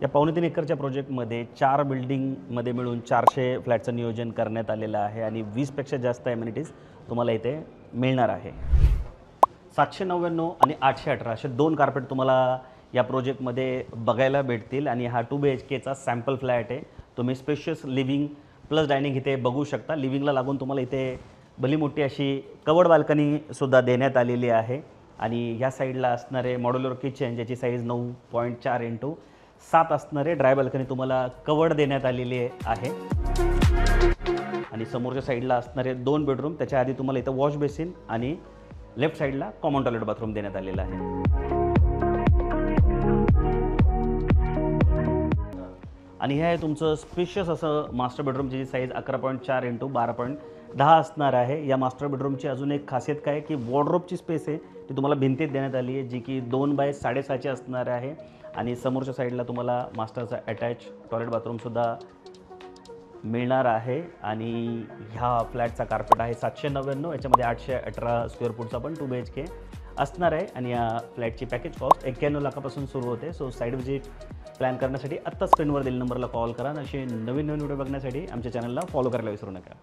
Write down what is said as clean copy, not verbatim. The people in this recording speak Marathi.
या 3.5 एकरच्या प्रोजेक्टमध्ये 4 बिल्डिंगमध्ये मिळून 400 फ्लॅटचं नियोजन करण्यात आलेलं आहे आणि 20 पेक्षा जास्त ॲम्युनिटीज तुम्हाला इथे मिळणार आहे. 799 आणि 818 असे 2 कार्पेट तुम्हाला या प्रोजेक्टमध्ये बघायला भेटतील आणि हा 2 BHKचा सॅम्पल फ्लॅट आहे. तुम्ही स्पेशियस लिव्हिंग प्लस डायनिंग इथे बघू शकता. लिव्हिंगला लागून तुम्हाला इथे भली मोठी अशी कवर्ड बाल्कनीसुद्धा देण्यात आलेली आहे आणि ह्या साईडला असणारे मॉड्युलर किचन ज्याची साईज 9.4x7 असणारे ड्राय बाल्कनी तुम्हाला कवर्ड देण्यात आलेली आहे आणि समोरच्या साईडला असणारे 2 बेडरूम त्याच्या आधी तुम्हाला इथं वॉश बेसिन आणि लेफ्ट साईडला कॉमन टॉयलेट बाथरूम देण्यात आलेलं आहे. आणि हे आहे तुमचं स्पेशियस असं मास्टर बेडरूमची साईज 11.4x12.10 असणार आहे. या मास्टर बेडरूमची अजून एक खासियत काय आहे की वॉर्डरोबची स्पेस आहे ती तुम्हाला भिंतीत देण्यात आली आहे जी की 2x6.5 असणार आहे आणि समोरच्या साईडला तुम्हाला मास्टरचा अटॅच टॉयलेट बाथरूमसुद्धा मिळणार आहे. आणि ह्या फ्लॅटचा कार्पेट आहे 799. याच्यामध्ये 818 स्क्वेअर फूटचा पण 2 BHK असणार आहे आणि या फ्लॅटची पॅकेज कॉस्ट 91 लाखापासून सुरू होते. सो साईड व्हिजिट प्लॅन करण्यासाठी आत्ता स्क्रीनवर दिलेल्या नंबरला कॉल करा. असे नवीन व्हिडिओ बघण्यासाठी आमच्या चॅनलला फॉलो करायला विसरू नका.